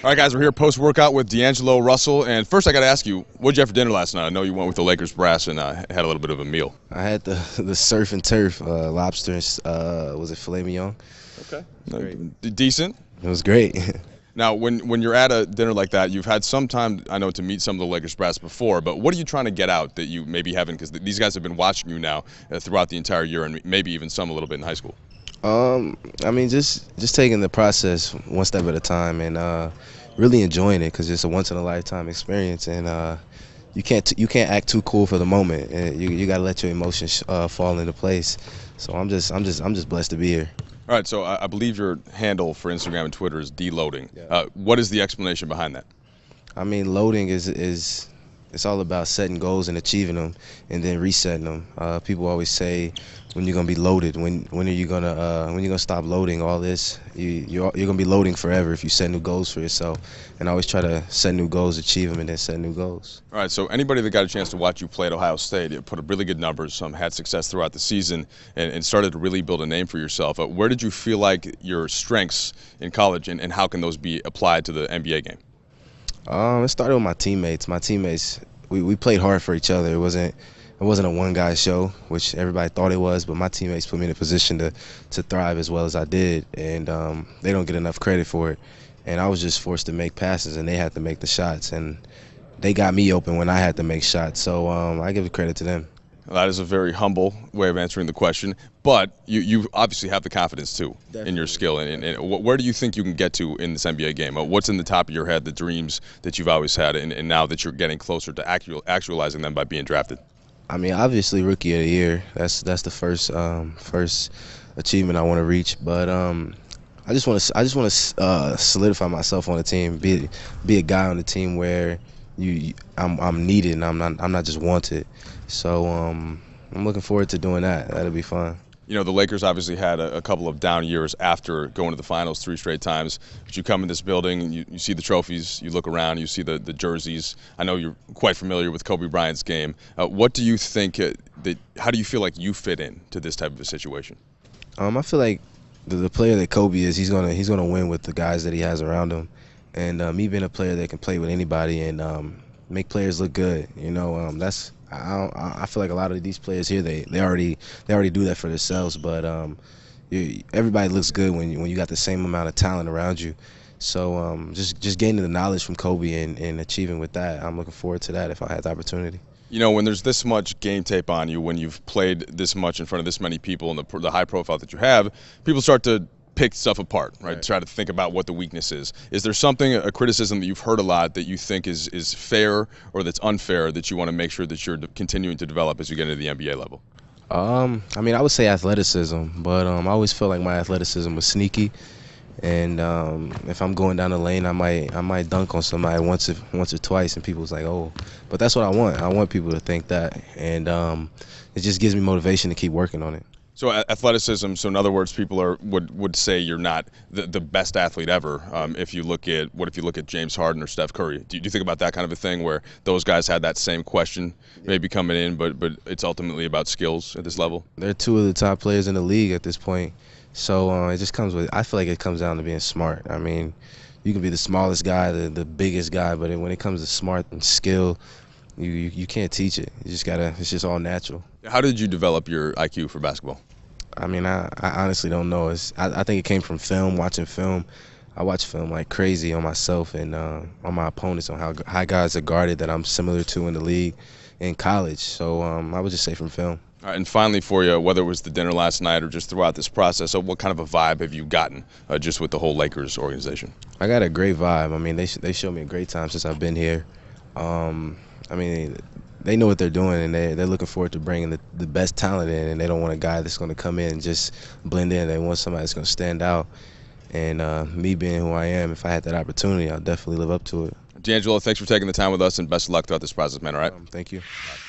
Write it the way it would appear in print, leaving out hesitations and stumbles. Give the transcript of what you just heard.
All right, guys, we're here post-workout with D'Angelo Russell. And first, I got to ask you, what'd you have for dinner last night? I know you went with the Lakers brass and had a little bit of a meal. I had the the surf and turf lobster. Was it filet mignon? Okay. Great. Decent. It was great. Now, when you're at a dinner like that, you've had some time, I know, to meet some of the Lakers brass before, but what are you trying to get out that you maybe haven't? Because these guys have been watching you now throughout the entire year and maybe even some a little bit in high school. I mean, just taking the process one step at a time and really enjoying it because it's a once in a lifetime experience and you can't act too cool for the moment. You got to let your emotions fall into place. So I'm just blessed to be here. All right, so I believe your handle for Instagram and Twitter is deloading. Yeah. What is the explanation behind that? I mean, loading is it's all about setting goals and achieving them, and then resetting them. People always say, when you're gonna be loaded, when are you gonna stop loading all this? You're gonna be loading forever if you set new goals for yourself. And I always try to set new goals, achieve them, and then set new goals. All right, so anybody that got a chance to watch you play at Ohio State, you put up really good numbers, had success throughout the season, and started to really build a name for yourself. Where did you feel like your strengths in college, and how can those be applied to the NBA game? It started with my teammates. We played hard for each other. It wasn't a one-guy show, which everybody thought it was, but my teammates put me in a position to thrive as well as I did, and they don't get enough credit for it. And I was just forced to make passes, and they had to make the shots, and they got me open when I had to make shots. So I give the credit to them. Well, that is a very humble way of answering the question, but you obviously have the confidence too. Definitely. In your skill. And where do you think you can get to in this NBA game? What's in the top of your head, the dreams that you've always had, and now that you're getting closer to actualizing them by being drafted? I mean, obviously, Rookie of the Year. That's the first achievement I want to reach. But I just want to solidify myself on the team, be a guy on the team where I'm needed and I'm not just wanted. So I'm looking forward to doing that. That'll be fun. You know, the Lakers obviously had a couple of down years after going to the finals 3 straight times. But you come in this building, and you see the trophies, you look around, you see the jerseys. I know you're quite familiar with Kobe Bryant's game. What do you think, how do you feel like you fit in to this type of a situation? I feel like the player that Kobe is, he's gonna win with the guys that he has around him. And me being a player that can play with anybody and make players look good, I feel like a lot of these players here, they already do that for themselves. But everybody looks good when you got the same amount of talent around you. So just gaining the knowledge from Kobe and achieving with that, I'm looking forward to that if I had the opportunity. You know, when there's this much game tape on you, when you've played this much in front of this many people and the high profile that you have, people start to pick stuff apart, right? Try to think about what the weakness is. Is there something, a criticism that you've heard a lot that you think is fair or that's unfair that you want to make sure that you're continuing to develop as you get into the NBA level? I mean, I would say athleticism, but I always felt like my athleticism was sneaky. And if I'm going down the lane, I might dunk on somebody once or twice, and people's like, oh. But that's what I want. I want people to think that, and it just gives me motivation to keep working on it. So athleticism, so in other words, people would say you're not the best athlete ever. If you look at James Harden or Steph Curry? Do you think about that kind of a thing where those guys had that same question maybe coming in, but it's ultimately about skills at this level? They're 2 of the top players in the league at this point. So it just comes with, I feel like it comes down to being smart. I mean, you can be the smallest guy, the biggest guy, but when it comes to smart and skill, you can't teach it. You just gotta, it's just all natural. How did you develop your IQ for basketball? I mean, I honestly don't know. I think it came from film, watching film. I watch film like crazy on myself and on my opponents, on how guys are guarded that I'm similar to in the league, in college. So I would just say from film. All right, and finally for you, whether it was the dinner last night or just throughout this process, what kind of a vibe have you gotten just with the whole Lakers organization? I got a great vibe. I mean, they showed me a great time since I've been here. I mean, they know what they're doing, and they're looking forward to bringing the best talent in, and they don't want a guy that's going to come in and just blend in. They want somebody that's going to stand out. And me being who I am, if I had that opportunity, I'll definitely live up to it. D'Angelo, thanks for taking the time with us, and best of luck throughout this process, man, all right? Thank you. All right.